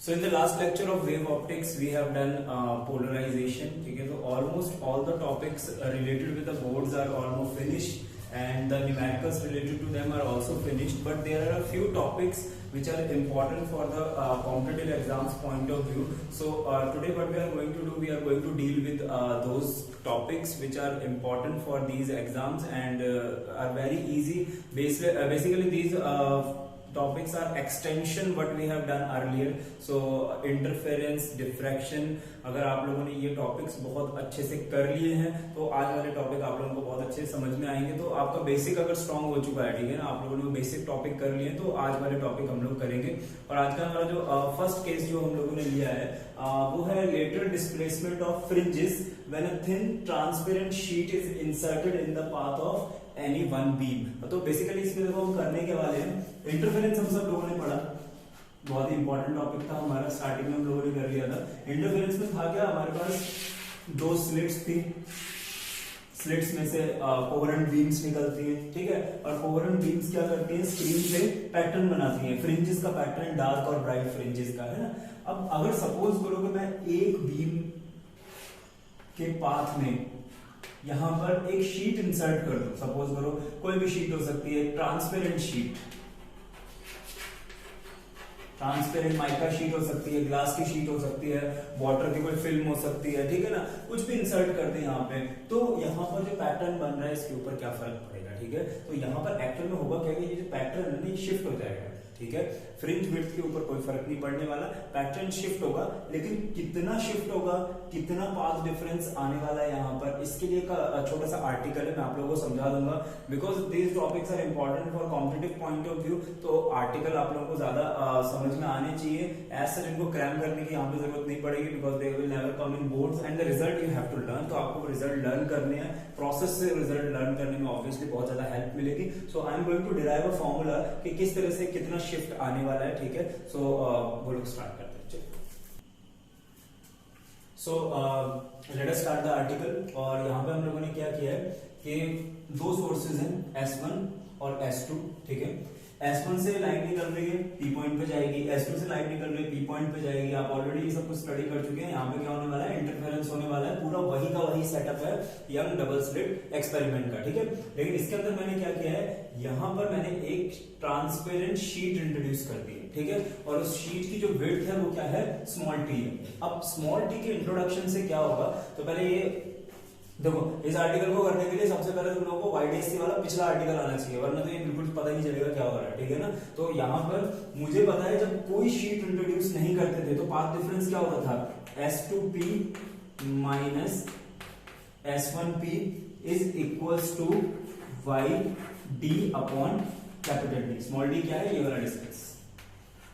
So in the last lecture of wave optics, we have done polarization. ठीक है, तो almost all the topics related with the boards are almost finished, and the numericals related to them are also finished. But there are a few topics which are important for the competitive exams point of view. So today what we are going to do, we are going to deal with those topics which are important for these exams and are very easy. Basically these topics are extension what we have done earlier. So interference, diffraction, अगर आप लोगों ने ये topics बहुत अच्छे से कर लिए हैं तो आज वाले टॉपिक आप लोगों को बहुत अच्छे से समझ में आएंगे। तो आपका बेसिक अगर स्ट्रांग हो चुका है, ठीक है ना, आप लोगों ने बेसिक टॉपिक कर लिए तो आज वाले टॉपिक हम लोग करेंगे। और आज का हमारा जो फर्स्ट केस जो हम लोगों ने लिया है वो है lateral displacement of fringes when a thin transparent sheet is inserted in the path of any one beam. तो बेसिकली इसमें देखो हम करने के वाले हैं इंटरफेरेंस। हम सब लोगों ने पढ़ा, बहुत ही इंपॉर्टेंट टॉपिक था हमारा, स्टार्टिंग में हम लोगों ने कर लिया था। इंटरफेरेंस में था क्या, हमारे पास दो स्लिट्स थी, स्लिट्स में से कोहेरेंट बीम्स निकलती हैं, ठीक है, और कोहेरेंट बीम्स क्या करती हैं, स्क्रीन पे पैटर्न बनाती हैं, फ्रिंजेस का पैटर्न, डार्क और ब्राइट फ्रिंजेस का, है ना। अब अगर सपोज करो कि मैं एक बीम के पाथ में यहां पर एक शीट इंसर्ट कर दो, सपोज करो कोई भी शीट हो सकती है, transparent sheet, transparent mica sheet हो सकती है, ग्लास की शीट हो सकती है, वाटर की कोई फिल्म हो सकती है, ठीक है ना, कुछ भी इंसर्ट करते हैं यहाँ पे। तो यहाँ पर जो पैटर्न बन रहा है इसके ऊपर क्या फर्क पड़ेगा, ठीक है। तो यहाँ पर एक्चुअल में होगा क्या कि ये जो पैटर्न है ना ये शिफ्ट हो जाएगा, ठीक है। फ्रिंज विड्थ के ऊपर कोई फर्क नहीं पड़ने वाला, पैटर्न शिफ्ट होगा, लेकिन कितना शिफ्ट होगा, कितना पाथ डिफरेंस आने वाला है यहाँ पर, इसके लिए का छोटा सा आर्टिकल है, मैं आप लोगों को समझा दूंगा। Because these topics are important for competitive point of view, तो आर्टिकल आप लोगों को ज्यादा समझ में आने चाहिए। एज सच इनको क्रैम करने की यहाँ पे जरूरत नहीं पड़ेगी, because they will never come in boards and the result you have to learn. तो आपको रिजल्ट लर्न करने हैं, प्रोसेस से रिजल्ट लर्न करने में ऑब्वियसली बहुत ज्यादा हेल्प मिलेगी। So I am going to derive a formula कि किस तरह से कितना शिफ्ट आने वाला है, ठीक है। सो वो लोग स्टार्ट करते हैं। So let us start the article. और यहाँ पे हम लोगों ने क्या किया है कि दो सोर्सेज हैं, S1 और S2, ठीक है। S1 से लाइट निकल रही है, P पॉइंट पे जाएगी, S2 से लाइट निकल रही है, P पॉइंट पे जाएगी। आप ऑलरेडी ये सब कुछ स्टडी कर चुके हैं। यहाँ पे क्या होने वाला है, इंटरफेरेंस होने वाला है, पूरा वही का वही सेटअप है यंग डबल स्लिट एक्सपेरिमेंट का, ठीक है। लेकिन इसके अंदर मैंने क्या किया है, यहाँ पर मैंने एक ट्रांसपेरेंट शीट इंट्रोड्यूस कर दी, ठीक है, और उस शीट की जो विड्थ है वो क्या है, स्मॉल टी है। अब स्मॉल टी के इंट्रोडक्शन से क्या होगा, तो पहले ये देखो, इस आर्टिकल को करने के लिए सबसे पहले तुम लोगों को YDSC वाला पिछला आर्टिकल आना चाहिए, वरना तो ये बिल्कुल पता ही नहीं चलेगा क्या हो रहा है, ठीक है ना। तो यहाँ पर मुझे पता है जब कोई शीट इंट्रोड्यूस नहीं करते थे तो पाथ डिफरेंस क्या होता था, S2P minus S1P is equals to YD upon capital D। Small d क्या है, ये वाला distance,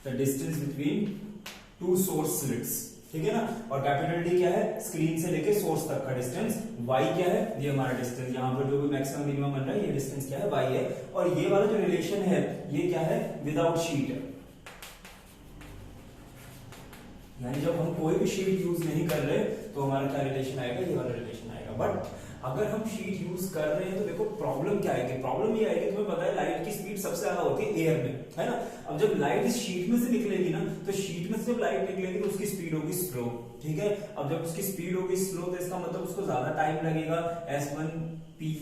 the distance between two source slits, ठीक है ना। और कैपिटल D क्या है, स्क्रीन से लेके सोर्स तक का डिस्टेंस। Y क्या है, ये हमारा डिस्टेंस, यहाँ पर जो भी मैक्सिमम मिनिमम बन रहा है ये डिस्टेंस क्या है, Y है। और ये वाला जो रिलेशन है ये क्या है, विदाउट शीट है, यानी जब हम कोई भी शीट यूज नहीं कर रहे तो हमारा क्या रिलेशन आएगा, ये वाला रिलेशन आएगा। बट अगर हम शीट यूज कर रहे हैं तो देखो प्रॉब्लम क्या आएगी, प्रॉब्लम ये आएगी, तुम्हें पता है लाइट की स्पीड सबसे ज्यादा होती है एयर में, है ना। अब जब लाइट इस शीट में से निकलेगी ना, तो शीट में से जब लाइट निकलेगी तो उसकी स्पीड होगी स्लो, ठीक है। अब जब उसकी स्पीड होगी स्लो तो इसका मतलब उसको ज्यादा टाइम लगेगा, S1P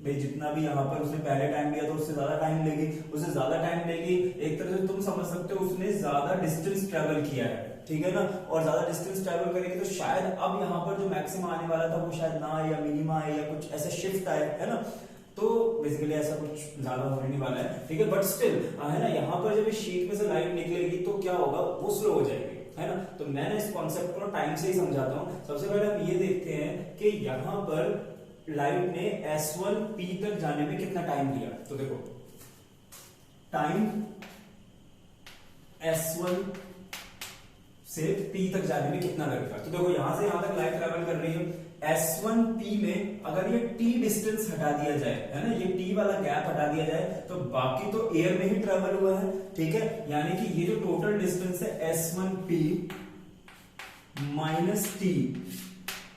में जितना भी यहाँ पर उसने पहले टाइम लिया तो उससे ज्यादा टाइम लेगी, उससे ज्यादा टाइम लेगी। एक तरह से तुम समझ सकते हो उसने ज्यादा डिस्टेंस ट्रेवल किया है, ठीक है ना, और ज्यादा डिस्टेंस ट्रेवल करेगी तो शायद अब यहाँ पर जो मैक्सिमम आने वाला था वो शायद ना आए या मिनिमा आए या कुछ ऐसा शिफ्ट आए, है ना। तो बेसिकली ऐसा कुछ ज्यादा होने नहीं वाला है, ठीक है। बट स्टिल है ना, यहाँ पर जब शीट में से लाइट निकलेगी तो क्या होगा, वो स्लो हो जाएगी, है ना। तो मैंने इस कॉन्सेप्ट को टाइम से ही समझाता हूँ। सबसे पहले हम ये देखते हैं कि यहाँ पर लाइट ने S1P तक जाने में कितना टाइम लिया। तो देखो टाइम S1 से P तक जाने में कितना लगेगा। तो देखो यहां से यहां तक लाइट ट्रैवल कर रही है, S1P में अगर ये T डिस्टेंस हटा दिया जाए, है ना, ये T वाला गैप हटा दिया जाए तो बाकी तो एयर में ही ट्रैवल हुआ है, ठीक है। यानी कि ये जो टोटल डिस्टेंस है S1P माइनस T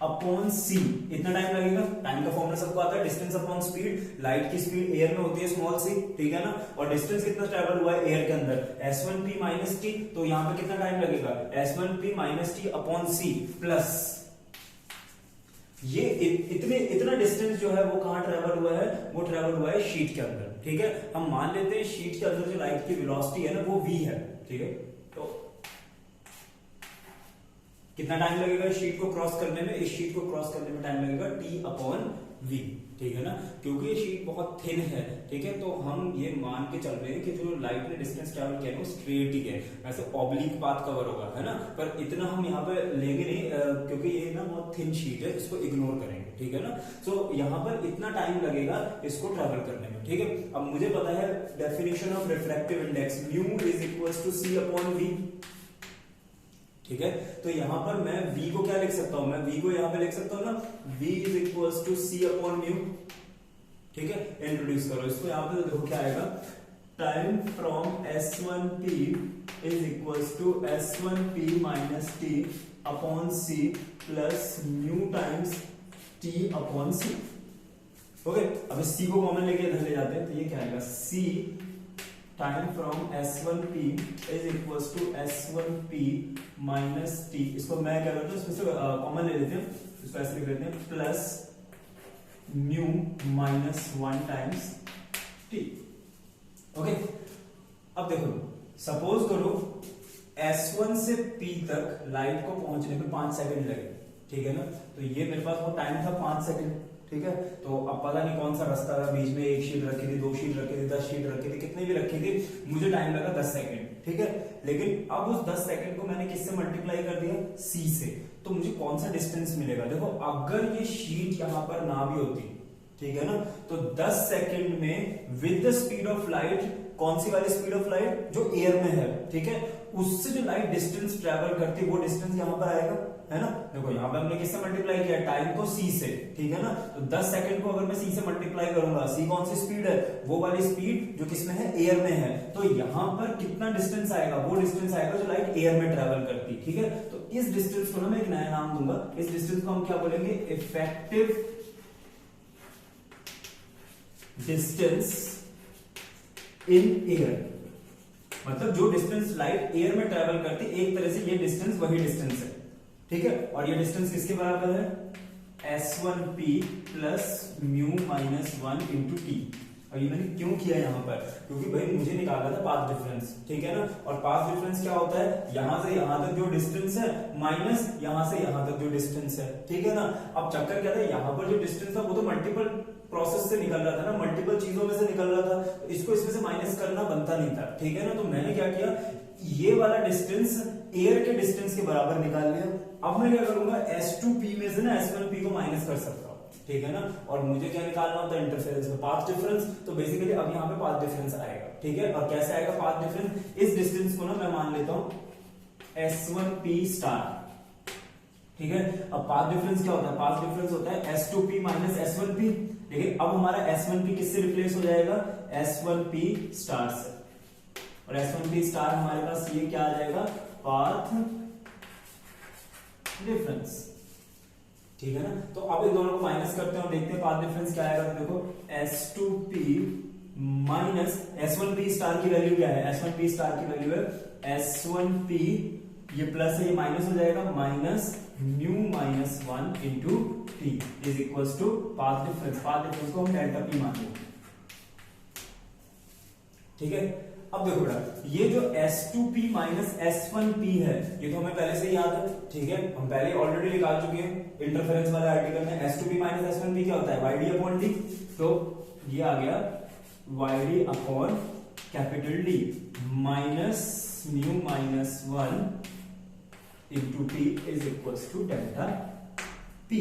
अपॉन सी, इतना टाइम लगेगा। टाइम का फॉर्मूला सबको आता है, डिस्टेंस अपॉन स्पीड। लाइट की स्पीड एयर में होती है स्मॉल सी, ठीक है ना, और डिस्टेंस कितना ट्रेवल हुआ है एयर के अंदर, s1p माइनस टी। तो यहाँ पे कितना टाइम लगेगा, s1p minus T upon C plus ये इतना डिस्टेंस जो है वो कहां ट्रेवल हुआ है, वो ट्रेवल हुआ है शीट के अंदर, ठीक है। हम मान लेते हैं शीट के अंदर जो लाइट की वेलोसिटी है ना वो v है, ठीक है। तो कितना टाइम लगेगा शीट को क्रॉस करने में, इस शीट को क्रॉस करने में टाइम लगेगा t अपॉन v, ठीक है ना, क्योंकि ये शीट बहुत थिन है, ठीक है। तो हम ये मान के चल रहे हैं कि जो लाइट ने डिस्टेंस ट्रैवल किया है वो स्ट्रेट ही है, वैसे ऑब्लिक पाथ कवर होगा, है ना, पर इतना हम यहाँ पे लेंगे नहीं क्योंकि ये ना बहुत थिन शीट है, इसको इग्नोर करेंगे, ठीक है ना। सो यहाँ पर इतना टाइम लगेगा इसको ट्रैवल करने में, ठीक है। अब मुझे पता है definition of refractive index, mu is equal to C upon V, ठीक है। तो यहां पर मैं v को क्या लिख सकता हूं, मैं v को यहां पे लिख सकता हूं ना, v is equals to c upon mu, ठीक है। इंट्रोड्यूस करो इसको, यहां पे तो देखो क्या आएगा, time from s1p is equals to s1p minus t upon c plus mu times t upon c, okay. अब इस c को कॉमन लेके इधर ले जाते हैं, तो ये क्या आएगा, c time from s1p is equals to s1p minus t, इसको मैं क्या करता हूँ, इसमें से कॉमन ले लेते हैं, इसको ऐसे लिख लेते हैं, plus mu minus 1 times t, okay. अब देखो सपोज करो s1 से p तक लाइट को पहुंचने में 5 सेकंड लगे, ठीक है ना। तो ये मेरे पास वो टाइम था 5 सेकंड, ठीक है। तो अब पता नहीं कौन सा रास्ता था, बीच में एक शीट रखी थी, 2 शीट रखी थी, 10 शीट रखी थी, कितनी भी रखी थी, मुझे टाइम लगा 10 सेकंड, ठीक है। लेकिन अब उस 10 सेकंड को मैंने किससे मल्टीप्लाई कर दिया, c से, तो मुझे कौन सा डिस्टेंस मिलेगा। देखो अगर ये शीट यहां पर ना भी होती, ठीक है ना, तो 10 सेकंड में with the speed of light, कौन सी वाली स्पीड ऑफ लाइट, जो एयर में है, ठीक है, उससे जो लाइट डिस्टेंस ट्रेवल करती है वो डिस्टेंस यहां पर आएगा, है ना। देखो यहां पे हमने किससे मल्टीप्लाई किया, टाइम को c से, ठीक है ना। तो 10 सेकंड को अगर मैं c से मल्टीप्लाई करूंगा, c कौन सी स्पीड है, वो वाली स्पीड जो किसमें है, एयर में है, तो यहां पर कितना डिस्टेंस आएगा, वो डिस्टेंस आएगा जो लाइट एयर में ट्रेवल करती, ठीक है। तो इस डिस्टेंस को ना मैं एक नया नाम दूंगा, इस डिस्टेंस को हम क्या बोलेंगे, इफेक्टिव डिस्टेंस इन एयर, मतलब जो डिस्टेंस लाइट एयर में ट्रेवल करती, एक तरह से ये डिस्टेंस वही डिस्टेंस है, ठीक है। और ये डिस्टेंस किसके बराबर है, s1p plus mu minus 1 into T. और ये मैंने क्यों किया यहाँ पर, क्योंकि भाई मुझे निकालना था पाथ डिफरेंस, ठीक है ना। और पाथ डिफरेंस क्या होता है, यहां से यहां तक जो डिस्टेंस है माइनस यहां से यहां तक जो डिस्टेंस है, ठीक है ना। अब चक्कर क्या था, यहां पर जो डिस्टेंस था वो तो मल्टीपल प्रोसेस से निकल रहा था ना, मल्टीपल चीजों में से निकल रहा था, तो इसको इसमें से माइनस करना बनता नहीं था, ठीक है ना। तो मैंने क्या किया, ये वाला डिस्टेंस एयर के डिस्टेंस के बराबर निकाल लिया। अब मैं क्या करूंगा, s2p में से ना s1p को माइनस कर सकता हूं, ठीक है ना। और मुझे क्या निकालना होता है, इंटरफेरेंस में पाथ डिफरेंस, तो बेसिकली अब यहाँ पे पाथ डिफरेंस आएगा, ठीक है। और कैसे आएगा पाथ डिफरेंस, इस डिस्टेंस को ना मैं मान लेता हूं s1p स्टार, ठीक है। अब पाथ डिफरेंस क्या होता है, पाथ डिफरेंस होता है s2p माइनस s1p, लेकिन अब हमारा s1p किससे रिप्लेस हो जाएगा, s1p स्टार से, और s1p स्टार हमारे पास ये क्या आ जाएगा, पाथ डिफरेंस, ठीक है ना। तो अब इन दोनों को माइनस करते हैं और देखते हैं पाथ डिफरेंस क्या आएगा। तो देखो s2p माइनस s1p स्टार की वैल्यू क्या है, s1p स्टार की वैल्यू है s1p, ये प्लस है ये माइनस हो जाएगा, minus mu minus 1 into T is equals to path difference. Path difference को हम डेल्टा पी मान लेंगे, ठीक है। अब देखो बेटा, ये जो s2p माइनस s1p है, ये तो हमें पहले से ही याद है, ठीक है, हम पहले ऑलरेडी निकाल चुके हैं इंटरफेरेंस वाले आर्टिकल में। s2p माइनस s1p क्या होता है, yd अपॉन डी, तो ये आ गया yd upon capital D minus mu minus 1 into T is equals to delta P.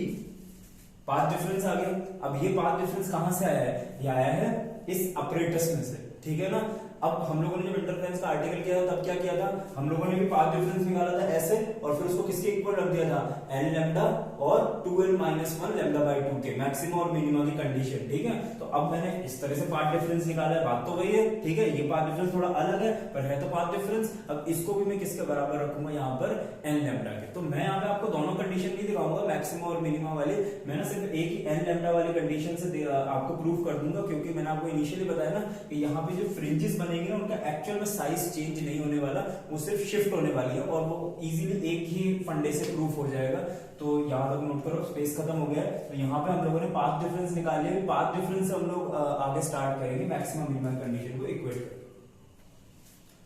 Path difference आ गया। अब ये पाथ डिफरेंस कहां से आया है, ये आया है इस अपरेटस में से, ठीक है ना। अब हम लोगों ने जब इंटरफेरेंस का आर्टिकल किया था तब क्या किया था, हम लोगों ने भी पाथ डिफरेंस निकाला था ऐसे, और फिर उसको किसके इक्वल रख दिया था, एल लैम्डा और 2n-1 λ/2 के मैक्सिमा और मिनिमा की कंडीशन, ठीक है। तो अब मैंने इस तरह से पाथ डिफरेंस निकाला है, बात तो वही है, ठीक है। ये पाथ डिफरेंस थोड़ा अलग है पर है तो पाथ डिफरेंस। अब इसको भी मैं किसके बराबर रखूंगा यहाँ पर, n लैम्डा के। तो मैं यहाँ पे आपको दोनों कंडीशन नहीं दिखाऊंगा, मैक्सिमा और मिनिमा वाली, मैं ना सिर्फ एक ही n लैम्डा वाली कंडीशन से आपको प्रूव कर दूंगा, क्योंकि मैंने आपको इनिशियली बताया ना कि यहाँ पे जो फ्रिंजेस बनेंगे ना उनका एक्चुअल में साइज चेंज नहीं होने वाला, वो सिर्फ शिफ्ट होने वाली है और वो इजीली एक ही फंडे से प्रूफ हो जाएगा। तो यहाँ तक नोट करो, स्पेस खत्म हो गया है। तो यहाँ पे हम लोगों ने पाथ डिफरेंस निकाल लिया, पाथ डिफरेंस हम लोग आगे स्टार्ट करेंगे मैक्सिमम मिनिमम कंडीशन को इक्वेट करके।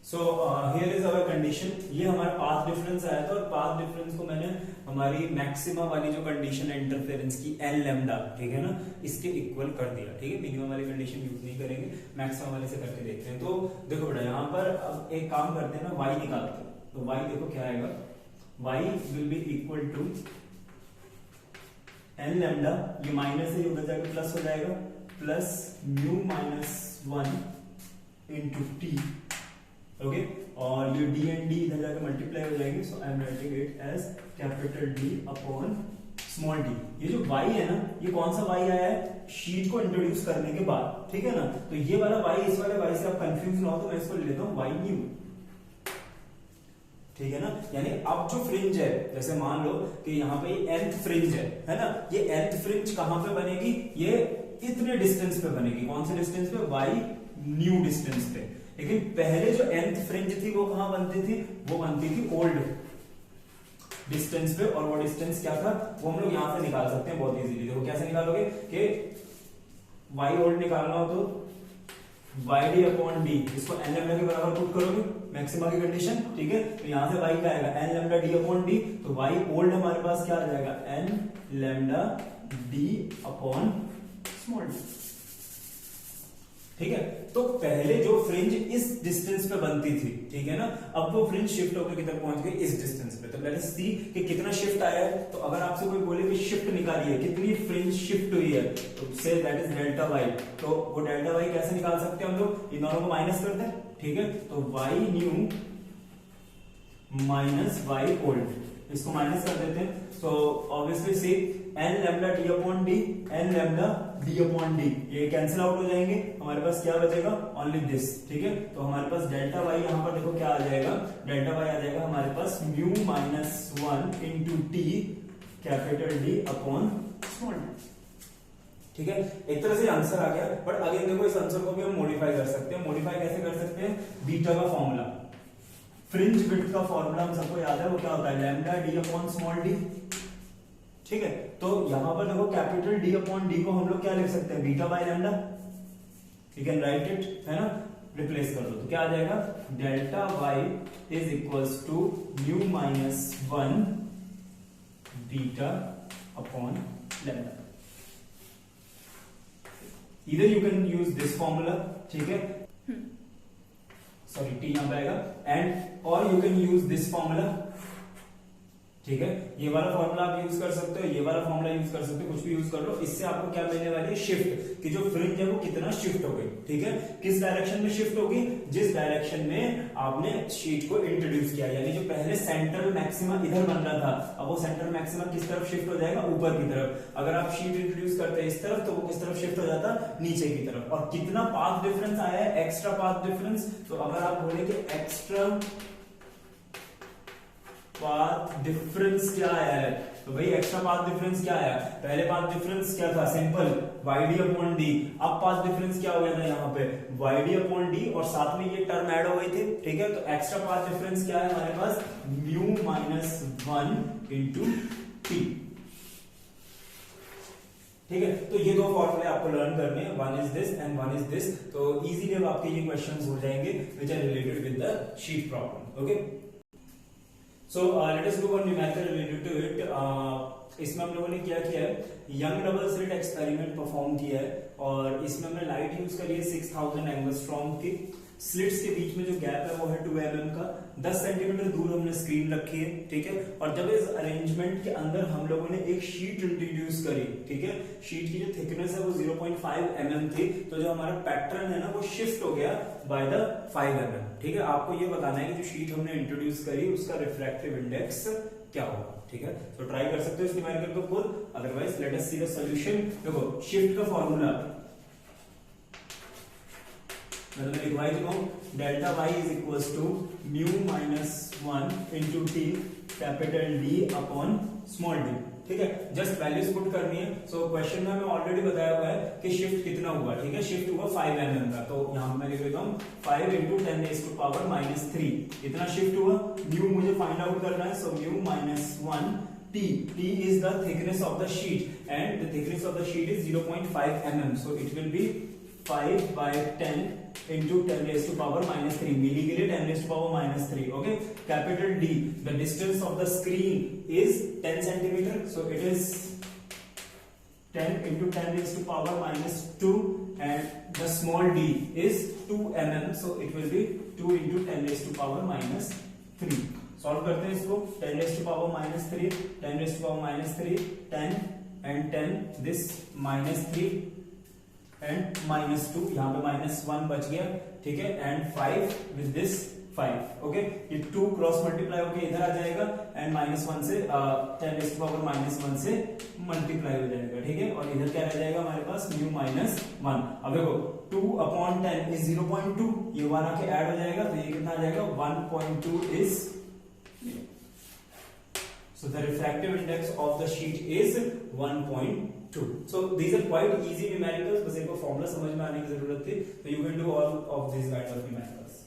So here is our condition, ये हमारा पाथ डिफरेंस आया था और पाथ डिफरेंस को मैंने हमारी मैक्सिमा वाली जो कंडीशन है इंटरफेरेंस की n लैम्डा, ठीक है ना, इसके इक्वल कर दिया, ठीक है। मिनिमम वाली कंडीशन यूज नहीं करेंगे, मैक्सिमम वाले से करके देखते हैं। तो देखो बेटा यहाँ पर अब एक काम करते हैं ना, y निकालते हैं। तो y देखो क्या आएगा, y will be equal to n lambda, ये माइनस है, ये उधर जाकर प्लस हो जाएगा, plus mu -1 into T, okay. और ये d एंड d इधर जाकर मल्टीप्लाई हो जाएंगे। So I am writing it as capital D upon small d। ये जो y है ना, ये कौन सा y आया है, शीट को इंट्रोड्यूस करने के बाद, ठीक है ना। तो ये वाला y, इस वाले y से आप कंफ्यूज ना हो तो मैं इसको ले लेता हूँ y न्यू, ठीक है ना। यानी अब जो फ्रिंज है, जैसे मान लो कि यहाँ पे nth फ्रिंज है ना, ये nth फ्रिंज कहां पे बनेगी, ये इतने डिस्टेंस पे बनेगी। कौन से डिस्टेंस पे, y न्यू डिस्टेंस पे। लेकिन पहले जो nth फ्रिंज थी वो कहां बनती थी, वो बनती थी ओल्ड डिस्टेंस पे। और वो डिस्टेंस क्या था, वो हम लोग यहां से निकाल सकते हैं बहुत इजीली। देखो कैसे निकालोगे कि y ओल्ड निकालना हो तो yd अपॉन d, इसको n लैम्डा के बराबर पुट करोगे, मैक्सिमा की कंडीशन, ठीक है। तो यहां से y क्या आएगा, n lambda d upon d। तो y ओल्ड हमारे पास क्या आ जाएगा, n lambda d upon small d, ठीक है। तो पहले जो फ्रिंज इस डिस्टेंस पे बनती थी, ठीक है ना, अब वो फ्रिंज शिफ्ट होकर किधर पहुंच गई, इस डिस्टेंस पे। तो लेट अस सी कि कितना शिफ्ट आया है। तो अगर आपसे कोई बोले कि शिफ्ट निकालिए, कितनी फ्रिंज शिफ्ट हुई है, तो say that is delta Y. तो वो डेल्टा वाई कैसे निकाल सकते हैं हम लोग, इन दोनों को माइनस करते हैं, ठीक है। तो Y new minus Y old, इसको माइनस कर देते हैं। So obviously C n lambda d upon d, n lambda d upon d, ये कैंसिल आउट हो जाएंगे। हमारे पास क्या बचेगा, ओनली दिस, ठीक है। तो हमारे पास डेल्टा y यहाँ पर देखो क्या आ जाएगा, डेल्टा y आ जाएगा हमारे पास mu -1 into T capital D upon small d, ठीक है। एक तरह से आंसर आ गया, बट अगेन देखो इस आंसर को भी हम मॉडिफाई कर सकते हैं। मॉडिफाई कैसे कर सकते हैं, बीटा का फॉर्मूला, फ्रिंज विड्थ का फॉर्मूला हम सबको याद है, वो क्या होता है, lambda d upon small d, ठीक है। तो यहां पर देखो कैपिटल D अपॉन D को हम लोग क्या लिख सकते हैं, beta by lambda, you can write it, है ना, रिप्लेस कर दो। तो क्या आ जाएगा, delta y is equals to mu -1 beta upon lambda. इधर you can use this formula, ठीक है, सॉरी टी यहां पे आएगा, एंड और you can use this formula, ठीक है। ये वाला फॉर्मूला आप यूज कर सकते हो, ये वाला फॉर्मूला यूज कर सकते हो, कुछ भी यूज कर लो। इससे आपको क्या मिलने वाली है, शिफ्ट, कि जो फ्रिंज है वो कितना शिफ्ट हो गई, ठीक है। किस डायरेक्शन में शिफ्ट होगी, जिस डायरेक्शन में आपने शीट को इंट्रोड्यूस किया। यानी जो पहले सेंट्रल मैक्सिमा इधर बन रहा था, अब वो सेंट्रल मैक्सिमा किस तरफ शिफ्ट हो जाएगा, ऊपर की तरफ। अगर आप शीट इंट्रोड्यूस करते हैं इस तरफ, तो वो किस तरफ शिफ्ट हो जाता, नीचे की तरफ। और कितना पाथ डिफरेंस आया है, एक्स्ट्रा पाथ डिफरेंस। तो अगर आप बोले कि एक्स्ट्रा पाथ डिफरेंस क्या आया है, तो भाई एक्स्ट्रा पाथ डिफरेंस क्या आया, पहले पाथ डिफरेंस क्या था, सिंपल yd अपॉन d। अब पाथ डिफरेंस क्या हो गया था यहाँ पे, yd अपॉन d, और साथ में ये टर्म ऐड हो गई थी, ठीक है। तो एक्स्ट्रा पाथ डिफरेंस क्या है हमारे पास, म्यू -1 इंटू टी, ठीक है। तो ये दो फॉर्मूले आपको लर्न करने हैं, one is this and one is this. तो इजीली अब आपके ये क्वेश्चंस हो जाएंगे which are related with the sheet problem, okay. So let us do one numerical related to it. इसमें हम लोगों ने क्या किया है, young double slit experiment perform किया है, और इसमें हमने लाइट यूज करी है 6000 एंगस्ट्रॉम की। स्लिट्स के बीच में जो गैप है वो है 2 mm का, 10 सेंटीमीटर दूर हमने स्क्रीन रखी है, ठीक है। और जब इस अरेंजमेंट के अंदर हम लोगों ने एक शीट इंट्रोड्यूस करी, ठीक है, शीट की जो थिकनेस है वो 0.5 mm थी, तो जो हमारा पैटर्न है ना वो शिफ्ट हो गया बाय द 5 mm, ठीक है। आपको ये बताना है कि जो शीट हमने इंट्रोड्यूस करी उसका रिफ्रैक्टिव इंडेक्स क्या होगा, ठीक है। तो ट्राई कर सकते हो इस न्यूमेरिकल को खुद, otherwise let us see the solution. देखो शिफ्ट का फॉर्मूला मैं लिखवाई देता हूं, delta y is equal to mu minus 1 into T capital D upon small d, ठीक है। जस्ट वैल्यूज पुट करनी है। सो क्वेश्चन में हमें ऑलरेडी बताया हुआ है कि शिफ्ट कितना हुआ, ठीक है। शिफ्ट हुआ 5 mm का, तो यहां पे मैं लिख देता हूं 5 इंटू 10 रेज़ टू पावर -3 इतना शिफ्ट हुआ। म्यू मुझे फाइंड आउट करना है, so mu minus 1 t is the thickness of the sheet and the thickness of the sheet is 0.5 mm, so it will be 5 by 10 into 10 raised to power -3 milli के लिए 10 raised to power -3, okay। Capital D, the distance of the screen is 10 centimeter, so it is 10 into 10 raised to power -2 and the small d is 2 mm, so it will be 2 into 10 raised to power -3। Solve करते हैं इसको, 10 raised to power -3, 10 raised to power -3, 10 and 10, this -3 and -2, यहाँ पे -1 बच गया, ठीक है, and 5 with this 5, okay. ये 2 क्रॉस मल्टीप्लाई होके इधर आ जाएगा एंड -1 से 10 raised to power -1 से मल्टीप्लाई हो जाएगा, ठीक है। और इधर क्या रह जाएगा हमारे पास, म्यू -1। अब देखो 2 अपॉन 10 इज 0.2, ये 1 आके ऐड हो जाएगा, तो ये कितना आ जाएगा, 1.2 is, so the refractive index of the sheet is 1.2. so these are quite easy numericals, बस इनको फॉर्मूला समझ में आने की जरूरत थी, so you can do all of these kind of numericals.